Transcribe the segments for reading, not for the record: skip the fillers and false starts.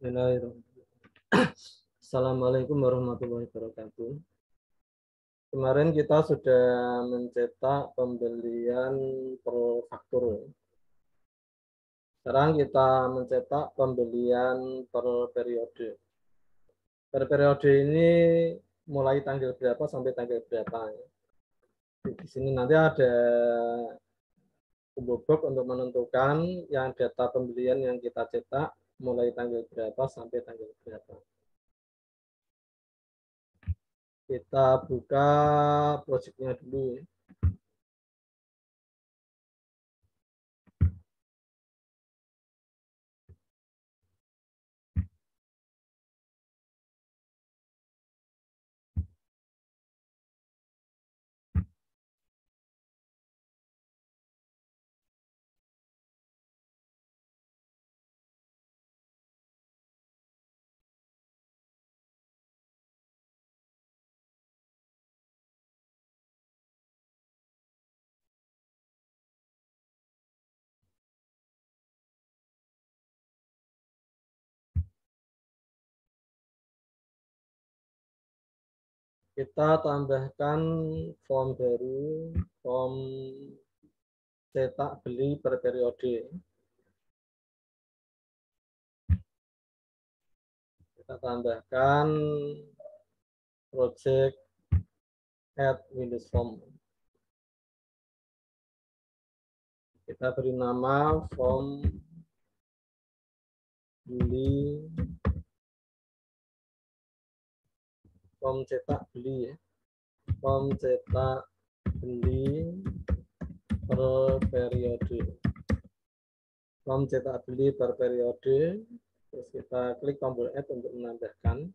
Bismillahirrahmanirrahim. Assalamualaikum warahmatullahi wabarakatuh. Kemarin kita sudah mencetak pembelian per faktur. Sekarang kita mencetak pembelian per periode. Per periode ini mulai tanggal berapa sampai tanggal berapa. Di sini nanti ada kubobok untuk menentukan yang data pembelian yang kita cetak mulai tanggal berapa sampai tanggal berapa. Kita buka proyeknya dulu. Kita tambahkan form baru, form cetak beli per periode. Kita tambahkan project add Windows form. Kita beri nama form beli, form cetak beli ya. Form cetak beli per periode. Form cetak beli per periode. Terus kita klik tombol add untuk menambahkan.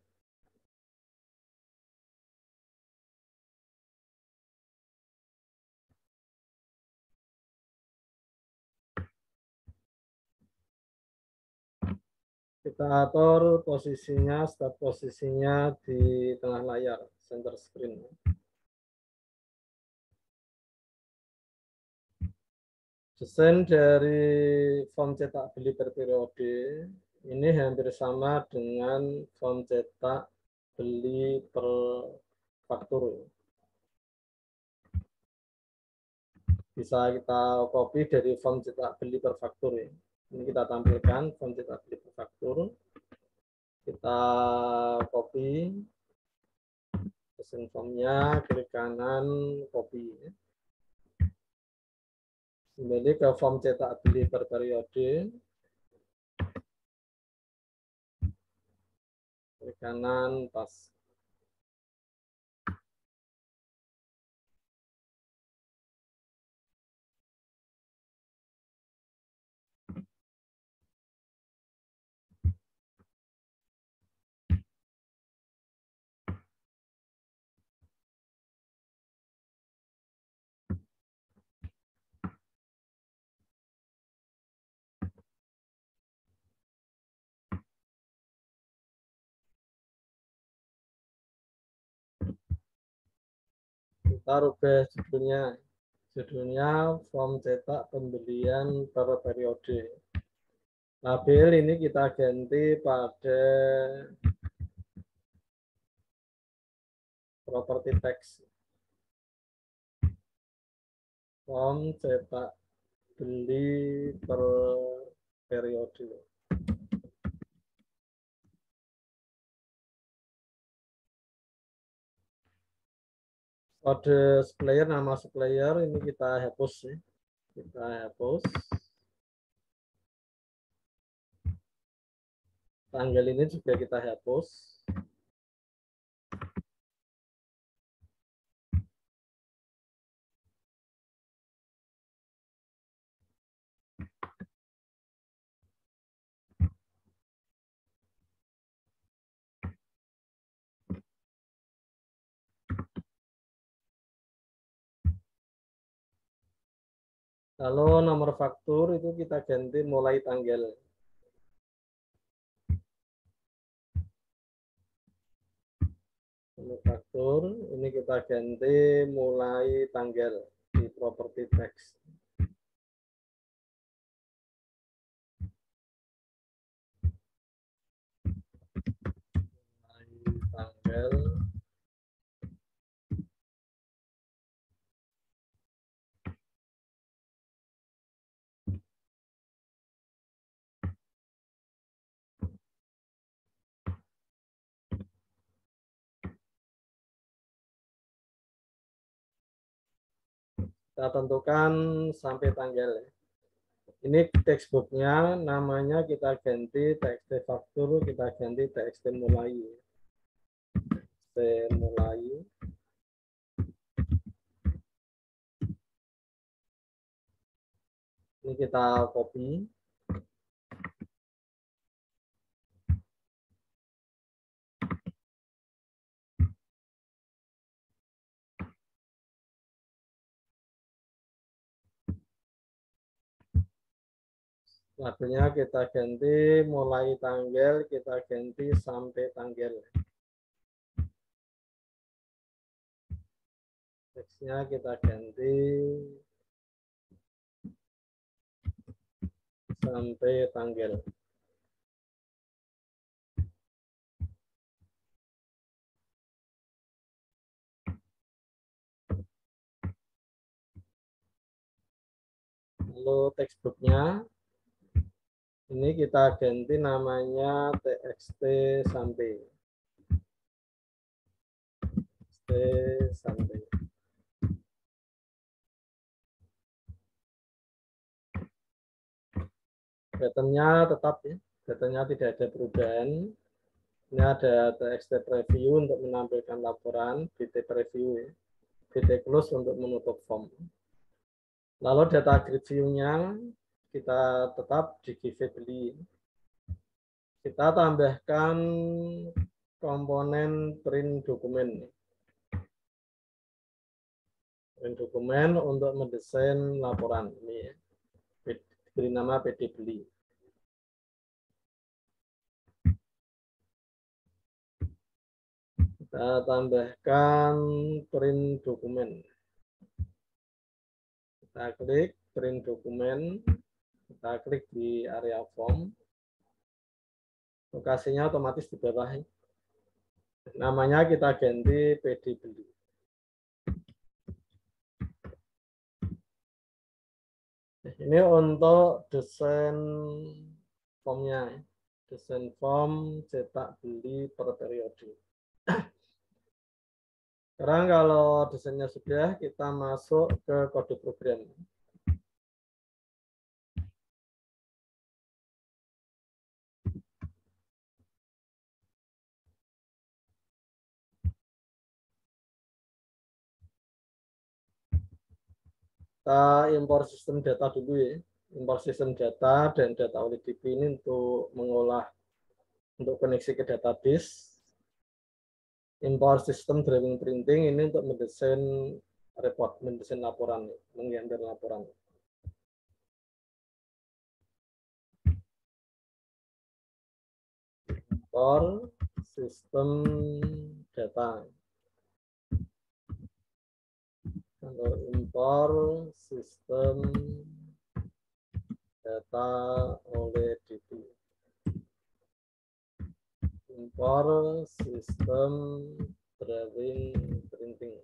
Kita atur posisinya, start posisinya di tengah layar, center screen. Desain dari form cetak beli per periode ini hampir sama dengan form cetak beli per faktur. Bisa kita copy dari form cetak beli per faktur ya. Ini kita tampilkan form cetak beli per faktur. Kita copy desain formnya, klik kanan, copy. Kembali ke form cetak beli per periode. Klik kanan, pas. Kita rubah judulnya form cetak pembelian per periode. Label ini kita ganti pada property text. Form cetak beli per periode. Kode supplier, nama supplier ini kita hapus ya. Kita hapus. Tanggal ini juga kita hapus. Kalau nomor faktur itu kita ganti mulai tanggal. Nomor faktur ini kita ganti mulai tanggal di property text. tanggal. Kita tentukan sampai tanggal. Ini textbooknya, namanya kita ganti txt faktur, kita ganti txt mulai. Txt mulai. Ini kita copy. Lagunya kita ganti mulai tanggal, kita ganti sampai tanggal. Teksnya kita ganti sampai tanggal. Lalu textbooknya ini kita ganti namanya txt sampai. Txt sampai. Patternnya tetap ya, patternnya tidak ada perubahan. Ini ada txt preview untuk menampilkan laporan, bt preview ya, bt close untuk menutup form. Lalu data grid view-nya kita tetap di give beli. Kita tambahkan komponen print dokumen. Print dokumen untuk mendesain laporan ini ya. Beri nama PD beli. Kita tambahkan print dokumen. Kita klik print dokumen, kita klik di area form. Lokasinya otomatis di bawah. Namanya kita ganti PD beli. Ini untuk desain formnya, desain form cetak beli per periode. Sekarang kalau desainnya sudah, kita masuk ke kode program. Kita impor sistem data dulu ya. Impor sistem data dan data OLEDP ini untuk mengolah, untuk koneksi ke database. Impor sistem drawing printing ini untuk mendesain report, mendesain laporan, menggambar laporan. Impor sistem data. Kalau impor sistem data OLEDP. Impor sistem drawing printing.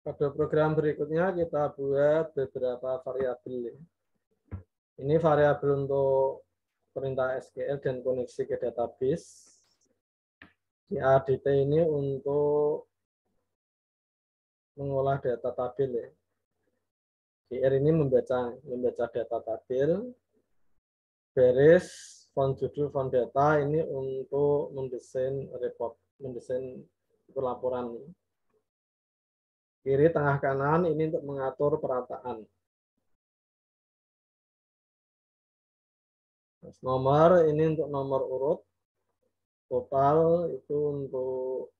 Pada program berikutnya kita buat beberapa variabel. Ini variabel untuk perintah SQL dan koneksi ke database. Di ADT ini untuk mengolah data tabel ya. DR ini membaca data tabel. Baris font judul font data ini untuk mendesain report, mendesain laporan. Kiri tengah kanan ini untuk mengatur perataan. Nomor ini untuk nomor urut. Total itu untuk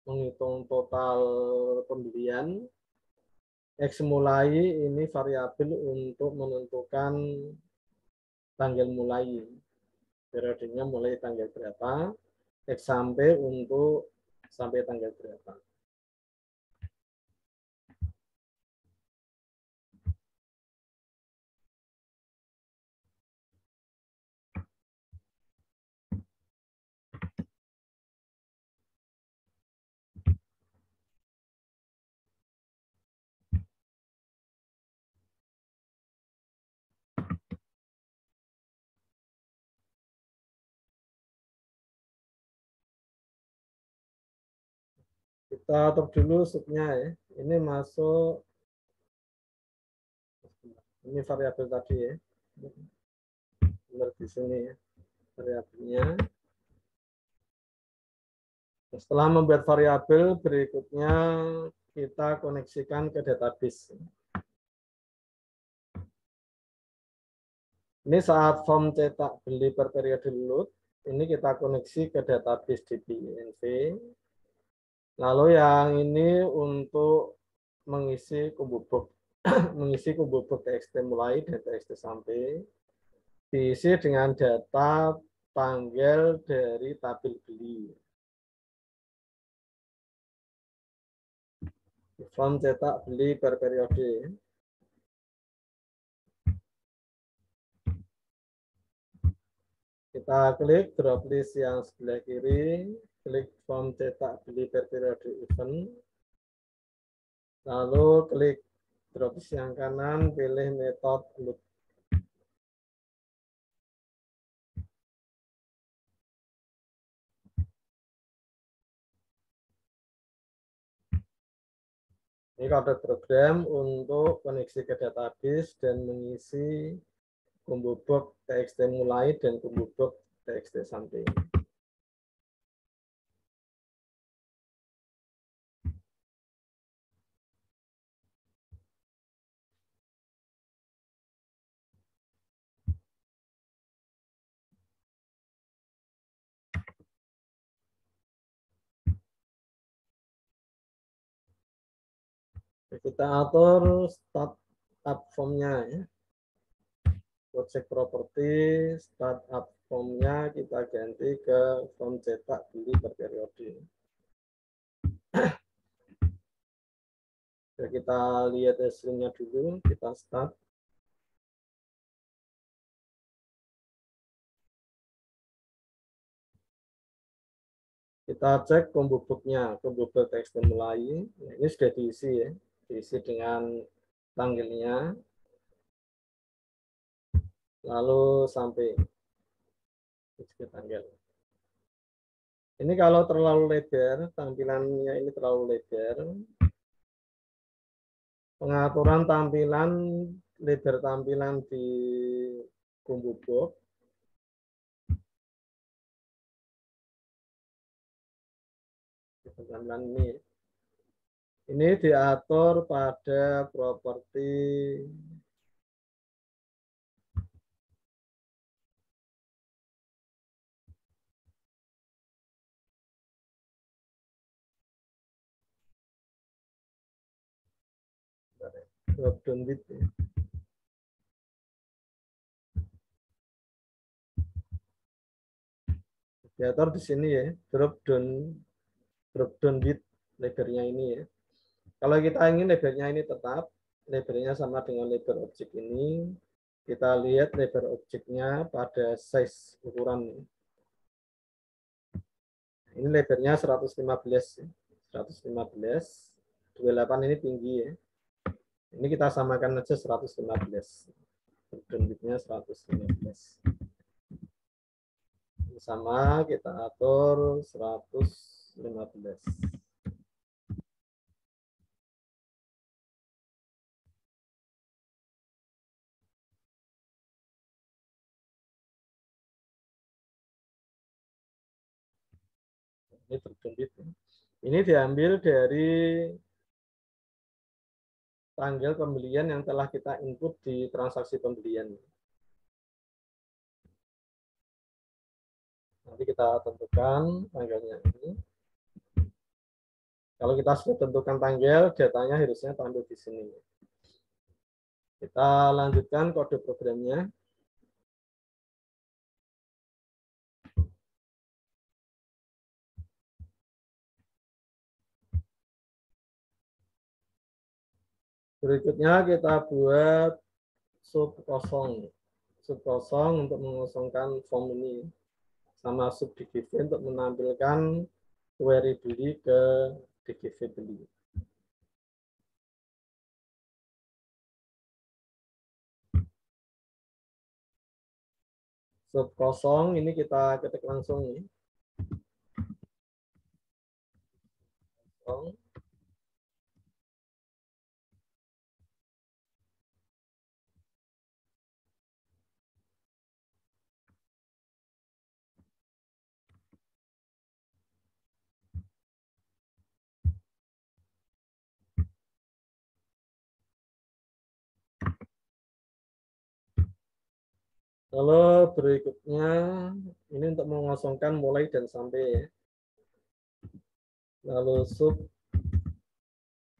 menghitung total pembelian. X mulai ini variabel untuk menentukan tanggal mulai. Periodenya mulai tanggal berapa. X sampai untuk sampai tanggal berapa. Kita atur dulu subnya ya. Ini masuk, ini variabel tadi ya. Benar di sini ya, variabelnya. Setelah membuat variabel, berikutnya kita koneksikan ke database. Ini saat form cetak beli per periode load, ini kita koneksi ke database DB-INV. Lalu yang ini untuk mengisi combo box, mengisi combo box TXT mulai dan TXT sampai, diisi dengan data tanggal dari tabel beli. Form cetak beli per periode. Kita klik drop list yang sebelah kiri, klik form cetak beli per periode event, lalu klik drop list yang kanan, pilih metode load. Ini kode program untuk koneksi ke database dan mengisi combo box TXT mulai dan combo box TXT sampai. Kita atur start up form-nya ya. Project property, startup form-nya kita ganti ke form cetak beli per periode. Ya, kita lihat hasilnya dulu, kita start. Kita cek combo box-nya, combo box teks mulai. Nah, ini sudah diisi ya, diisi dengan tanggalnya. Lalu sampai tanggal. Ini kalau terlalu lebar, tampilannya ini terlalu lebar. Pengaturan tampilan, lebar tampilan di combo box. Tampilan ini diatur pada properti drop down width. Diatur di sini ya, drop down width lebarnya ini ya. Kalau kita ingin lebarnya ini tetap, lebarnya sama dengan lebar objek ini, kita lihat lebar objeknya pada size ukuran. Ini lebarnya 115, 115, 28 ini tinggi ya. Ini kita samakan aja 115. Drop width-nya 115. Sama kita atur 115. Ini terjepit. Ini diambil dari tanggal pembelian yang telah kita input di transaksi pembelian. Nanti kita tentukan tanggalnya ini. Kalau kita sudah tentukan tanggal, datanya harusnya tampil di sini. Kita lanjutkan kode programnya. Berikutnya kita buat sub kosong. Sub kosong untuk mengosongkan form ini. Sama sub DGV untuk menampilkan query beli ke DGV beli. Sub kosong ini kita ketik langsung nih. kosong. Lalu berikutnya ini untuk mengosongkan mulai dan sampai ya. Lalu sub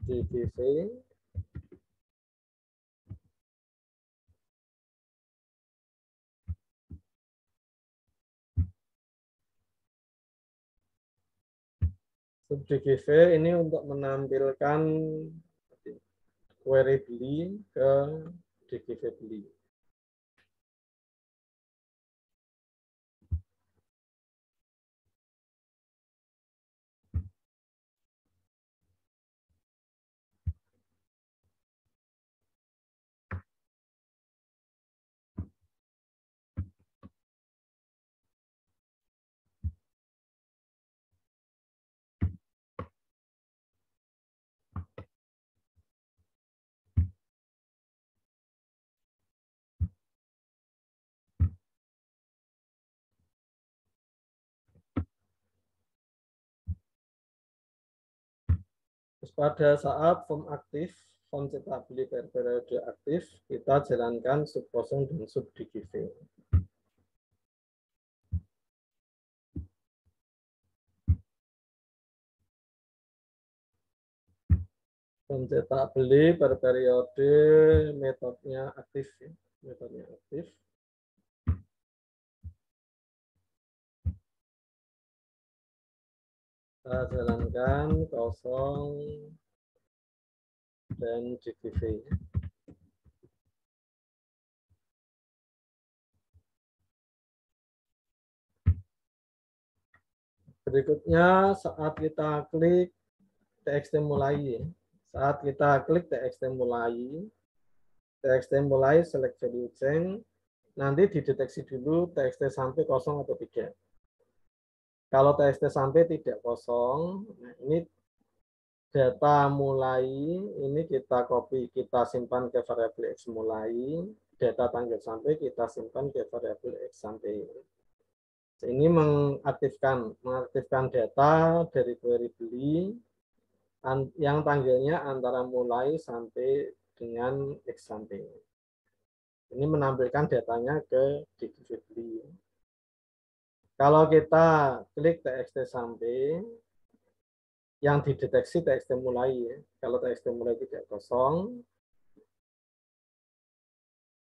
dbv sub dbv ini untuk menampilkan query beli ke dbv beli. Terus pada saat form aktif, form cetak beli per periode aktif, kita jalankan sub kosong dan sub dbv. Form cetak beli per periode metodenya aktif, ya. Metodenya aktif. Kita jalankan kosong dan dbv. Berikutnya saat kita klik txt mulai, saat kita klik txt mulai select value change, nanti dideteksi dulu txt sampai kosong atau tidak. Kalau txt sampai tidak kosong, nah ini data mulai, ini kita copy, kita simpan ke variabel x mulai, data tanggal sampai kita simpan ke variabel x sampai. Ini mengaktifkan data dari query beli yang tanggalnya antara mulai sampai dengan x sampai. Ini menampilkan datanya ke dbv beli. Kalau kita klik txt sampai, yang dideteksi txt mulai ya. Kalau txt mulai tidak kosong,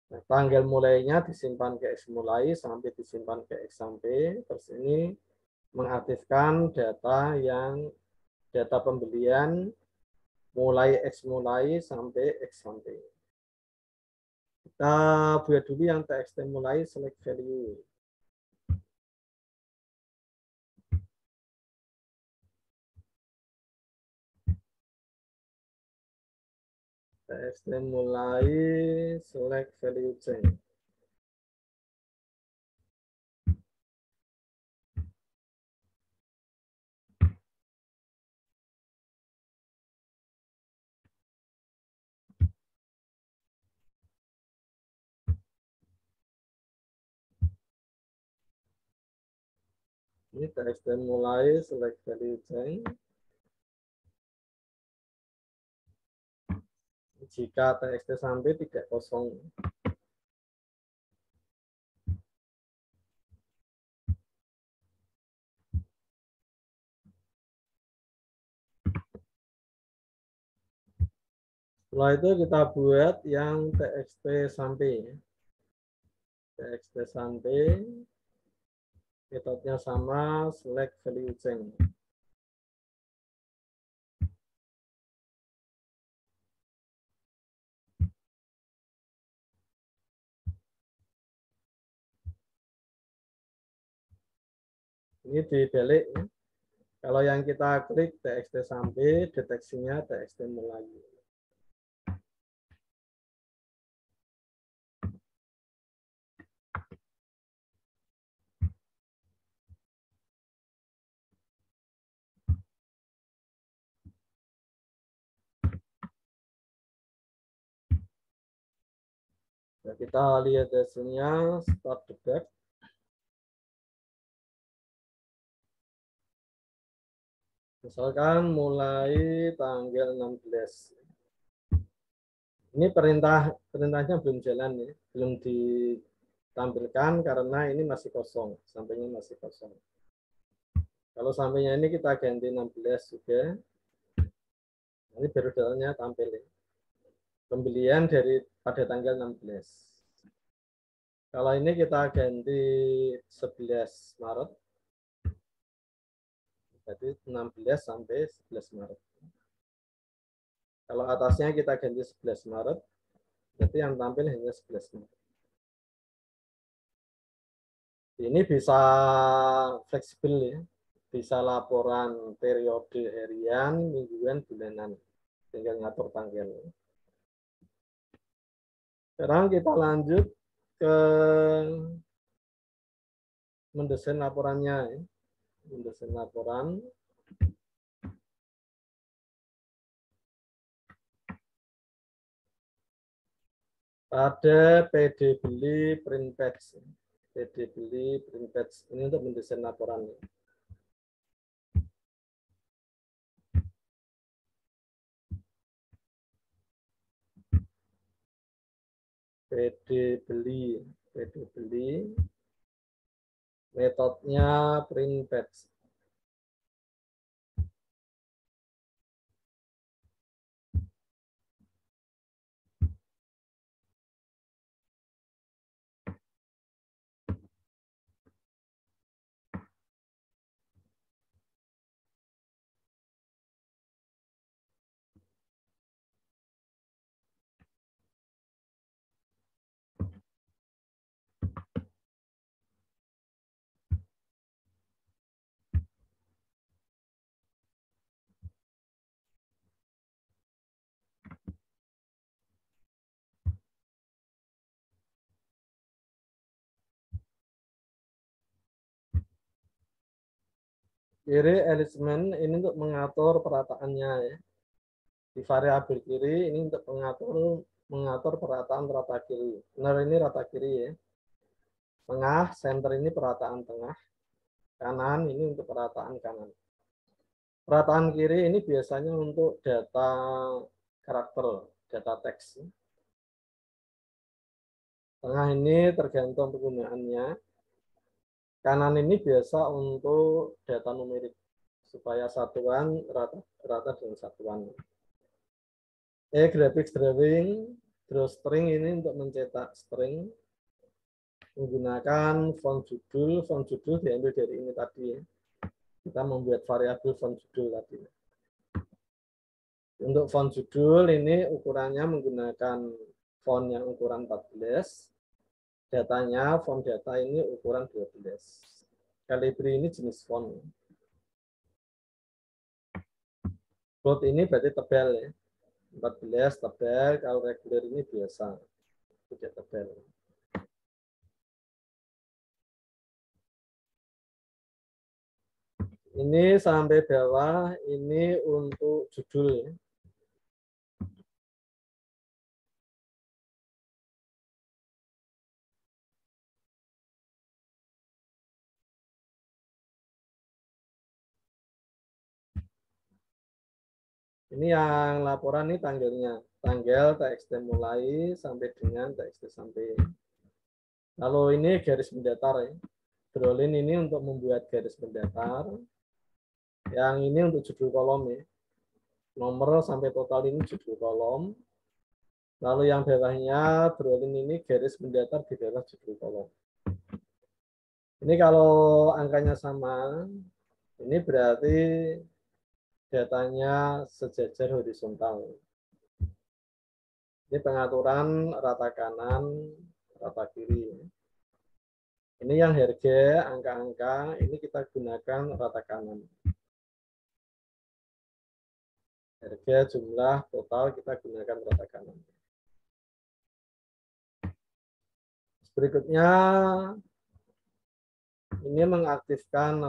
nah, tanggal mulainya disimpan ke x mulai sampai disimpan ke x sampai. Terus ini mengaktifkan data pembelian mulai x mulai sampai x sampai. Kita buat dulu yang txt mulai select value. Txt mulai select value change. Ini txt mulai select value change. Jika txt sampai tidak kosong. Setelah itu kita buat yang txt sampai. Txt sampai, metodenya sama, select value change. Ini dibalik ya. Kalau yang kita klik txt sampai, deteksinya txt mulai. Nah, kita lihat hasilnya, start debug. Misalkan mulai tanggal 16. Ini perintahnya belum jalan ya, belum ditampilkan karena ini masih kosong, sampainya masih kosong. Kalau sampainya ini kita ganti 16 juga, ini baru datanya tampil ya. Pembelian pada tanggal 16. Kalau ini kita ganti 11 Maret, jadi 16 sampai 11 Maret. Kalau atasnya kita ganti 11 Maret, berarti yang tampil hanya 11 Maret. Ini bisa fleksibel ya, bisa laporan periode harian, mingguan, bulanan, tinggal ngatur tanggal. Sekarang kita lanjut ke mendesain laporannya ya. Mendesain laporan. Pada PD beli print page. PD beli print page ini untuk mendesain laporan. PD beli, metodenya print page. Kiri element ini untuk mengatur perataannya ya. Di variabel kiri ini untuk mengatur perataan rata kiri. Benar, ini rata kiri ya. Tengah, center ini perataan tengah. Kanan ini untuk perataan kanan. Perataan kiri ini biasanya untuk data karakter, data teks. Tengah ini tergantung penggunaannya. Kanan ini biasa untuk data numerik supaya satuan rata dengan satuan. Graphics drawing, drawstring ini untuk mencetak string menggunakan font judul diambil dari ini tadi ya. Kita membuat variabel font judul tadi. Untuk font judul ini ukurannya menggunakan font yang ukuran 14. Datanya, font data ini ukuran 12. Calibri ini jenis font. Bold ini berarti tebal ya. 14 tebal, kalau regular ini biasa. Tidak tebal. Ini sampai bawah, ini untuk judul ya. Ini yang laporan ini tanggalnya. Tanggal TXT mulai sampai dengan TXT sampai. Kalau ini garis mendatar ya. Drawlin ini untuk membuat garis mendatar. Yang ini untuk judul kolom ya. Nomor sampai total ini judul kolom. Lalu yang bawahnya drawlin ini garis mendatar di bawah judul kolom. Ini kalau angkanya sama, ini berarti datanya sejajar horizontal. Ini pengaturan rata kanan, rata kiri. Ini yang harga, angka-angka, ini kita gunakan rata kanan. Harga, jumlah, total kita gunakan rata kanan. Berikutnya, ini mengaktifkan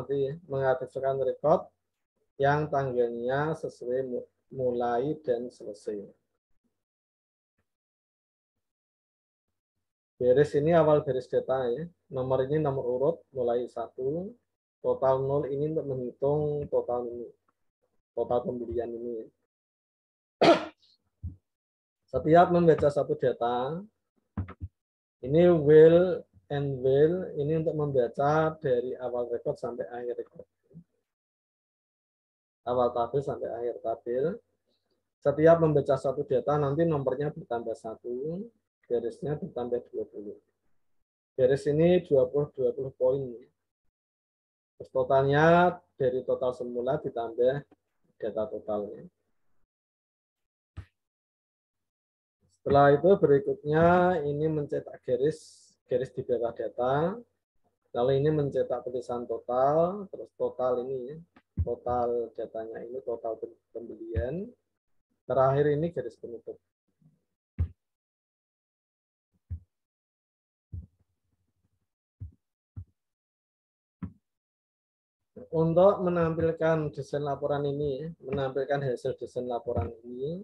record yang tanggalnya sesuai mulai dan selesai. Baris ini awal baris data ya. Nomor ini nomor urut mulai 1. Total 0 ini untuk menghitung total ini. Total pembelian ini. Setiap membaca satu data, ini will and will ini untuk membaca dari awal rekod sampai akhir rekod. Awal tabel sampai akhir tabel. Setiap membaca satu data nanti nomornya bertambah 1, garisnya bertambah 20. Garis ini 20 poin. Terus totalnya dari total semula ditambah data totalnya. Setelah itu berikutnya ini mencetak garis di bawah data. Lalu ini mencetak tulisan total, terus total ini total datanya ini total pembelian. Terakhir ini garis penutup. Untuk menampilkan desain laporan ini, menampilkan hasil desain laporan ini,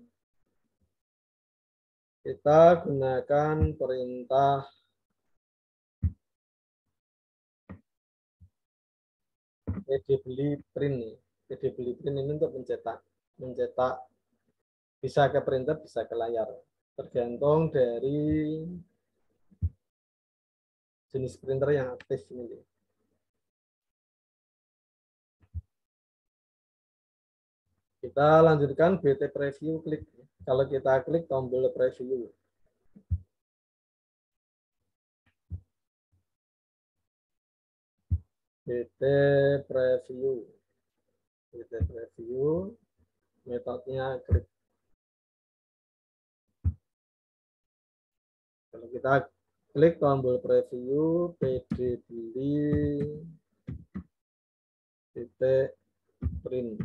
kita gunakan perintah pdbeli print. Pdbeli print ini untuk mencetak bisa ke printer, bisa ke layar, tergantung dari jenis printer yang aktif ini. Kita lanjutkan BT preview, klik. Kalau kita klik tombol preview, BT preview, BT preview, metodenya klik. Kalau kita klik tombol preview, PD beli, titik print.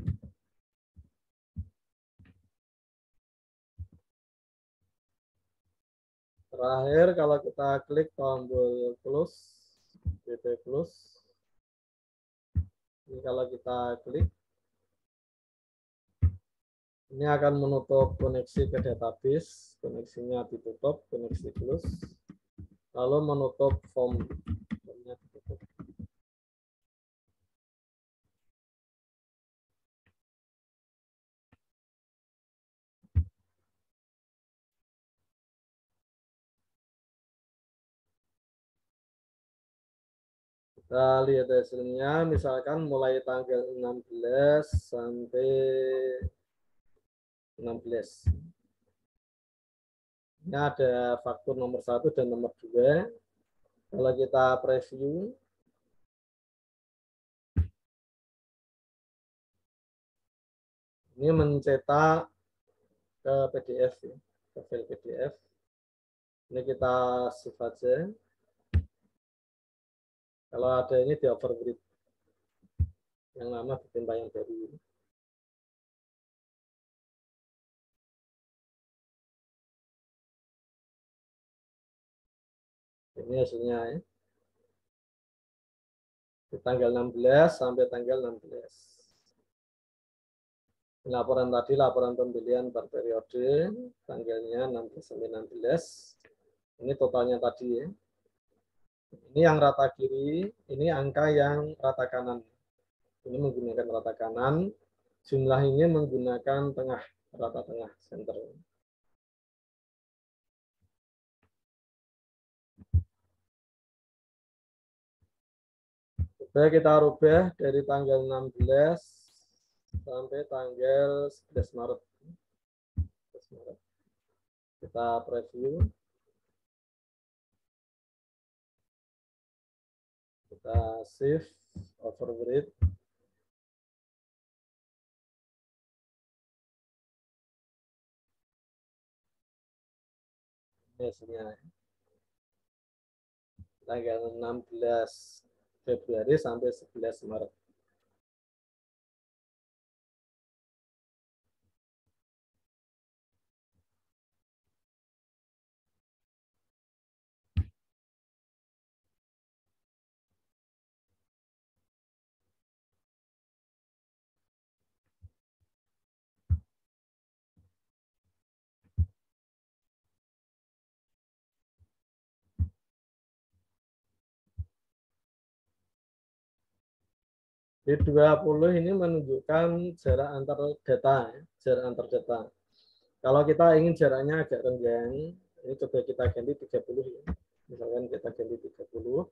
Terakhir kalau kita klik tombol close, BT close. Ini kalau kita klik, ini akan menutup koneksi ke database, koneksinya ditutup, koneksi close, lalu menutup formnya ditutup. Kita lihat hasilnya, misalkan mulai tanggal 16 sampai 16. Ini ada faktur nomor 1 dan nomor 2. Kalau kita preview, ini mencetak ke PDF, ya, ke file PDF. Ini kita save aja. Kalau ada ini di overwrite, yang lama ditimpa yang baru. Ini hasilnya ya. Di tanggal 16 sampai tanggal 16. Laporan tadi, laporan pembelian per periode, tanggalnya 16 sampai 16. Ini totalnya tadi ya. Ini yang rata kiri, ini angka yang rata kanan. Ini menggunakan rata kanan, jumlah ini menggunakan tengah, rata tengah, center. Coba kita rubah dari tanggal 16 sampai tanggal 11 Maret. Kita preview. Kita save, overwrite. Ini hasilnya. Tanggal 16 Februari sampai 11 Maret. Di 20 ini menunjukkan jarak antar data, ya, jarak antar data. Kalau kita ingin jaraknya agak renggang, ini coba kita ganti 30 ya. Misalkan kita ganti 30.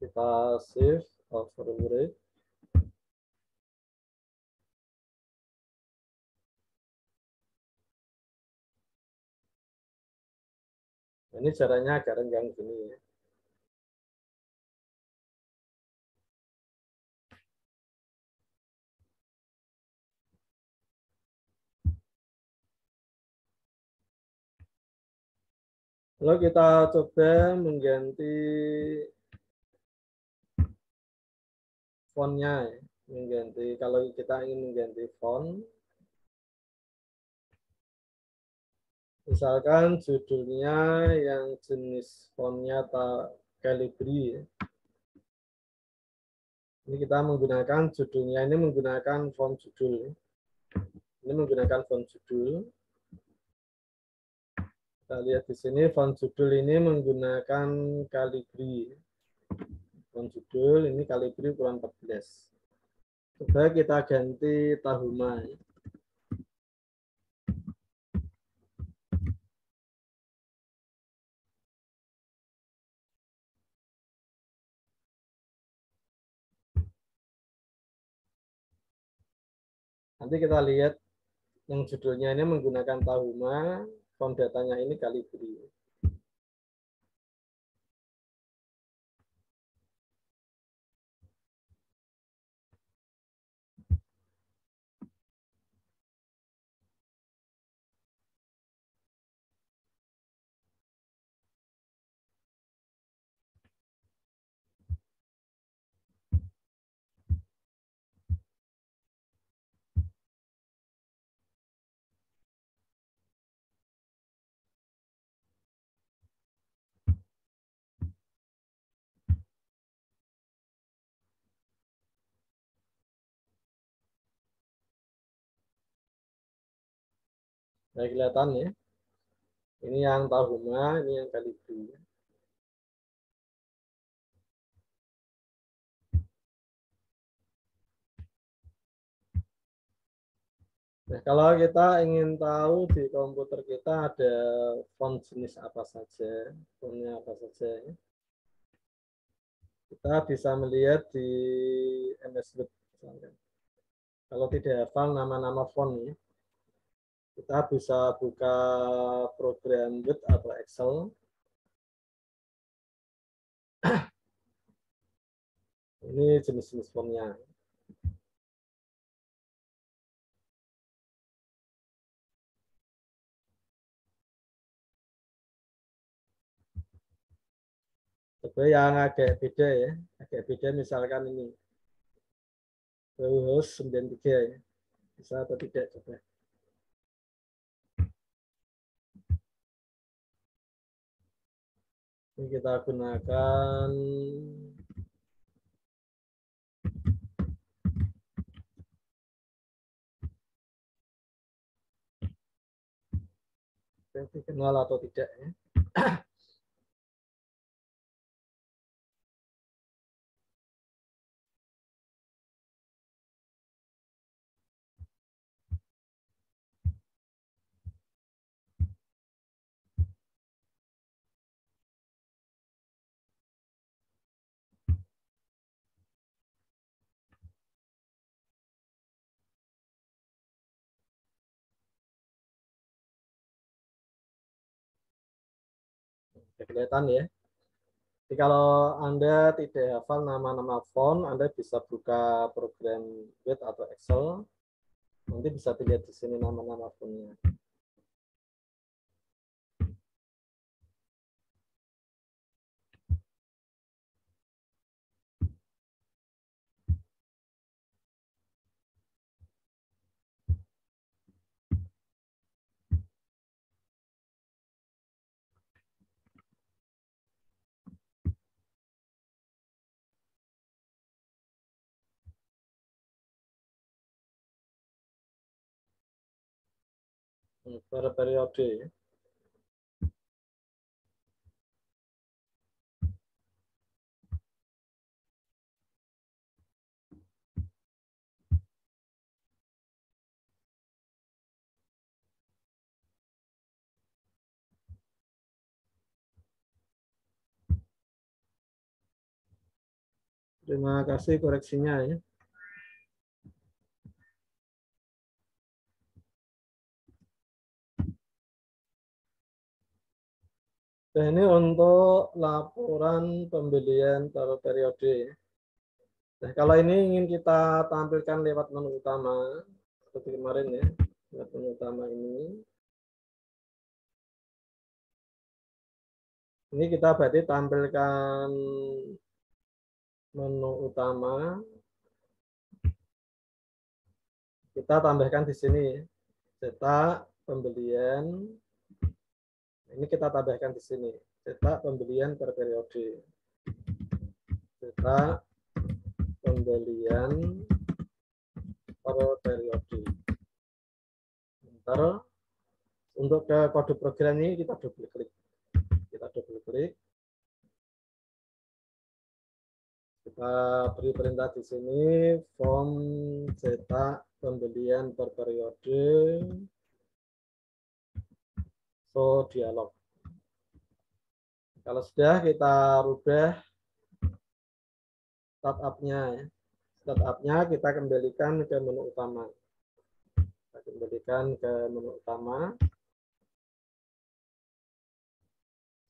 Kita save, overwrite. Ini jaraknya agak renggang gini ya. Lalu kita coba mengganti fontnya ya. Mengganti, kalau kita ingin mengganti font, misalkan judulnya yang jenis fontnya Calibri ya. Ini kita menggunakan judulnya, ini menggunakan font judul. Ini menggunakan font judul. Kita lihat di sini font judul ini menggunakan Calibri. Font judul ini Calibri ukuran 14. Coba kita ganti Tahuma. Nanti kita lihat yang judulnya ini menggunakan Tahuma, font datanya ini Calibri. Nah, kelihatan ya. Ini yang Tahuma, ini yang Calibri. Nah, kalau kita ingin tahu di komputer kita ada font jenis apa saja, fontnya apa saja, kita bisa melihat di MS Word. Kalau tidak hafal nama-nama font, kita bisa buka program Word atau Excel. Ini jenis-jenis fontnya. Coba yang agak beda ya, agak beda misalkan ini. Bauhaus 93 ya. Bisa atau tidak coba. Ini kita gunakan kenal atau tidak ya. Kelihatan ya. Jadi kalau Anda tidak hafal nama-nama font, Anda bisa buka program Word atau Excel. Nanti bisa dilihat di sini nama-nama fontnya. per periode. Terima kasih koreksinya ya. Nah, ini untuk laporan pembelian per periode. Nah, kalau ini ingin kita tampilkan lewat menu utama, seperti kemarin ya, lewat menu utama ini. Ini kita berarti tampilkan menu utama. Kita tambahkan di sini, cetak pembelian. Ini kita tambahkan di sini, cetak pembelian per periode. Cetak pembelian per periode. Ntar untuk ke kode program ini kita double klik. Kita double klik. Kita beri perintah di sini form cetak pembelian per periode. So dialog. Kalau sudah kita rubah startup-nya ya. Startup-nya kita kembalikan ke menu utama. Kita kembalikan ke menu utama.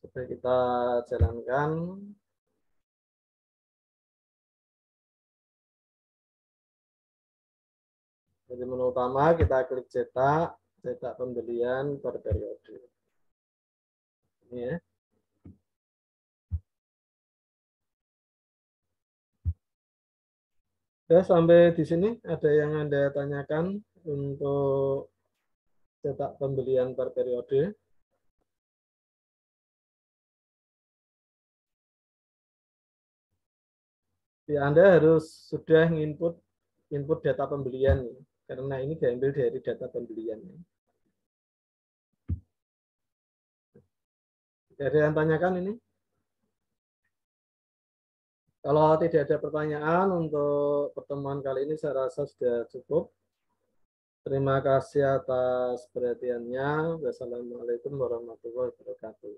Supaya kita jalankan. Jadi menu utama kita klik cetak pembelian per periode. Ini ya. Ya, sampai di sini ada yang Anda tanyakan untuk cetak pembelian per periode. Ya, Anda harus sudah input data pembelian karena ini diambil dari data pembelian. Ada yang tanyakan ini? Kalau tidak ada pertanyaan untuk pertemuan kali ini saya rasa sudah cukup. Terima kasih atas perhatiannya. Wassalamualaikum warahmatullahi wabarakatuh.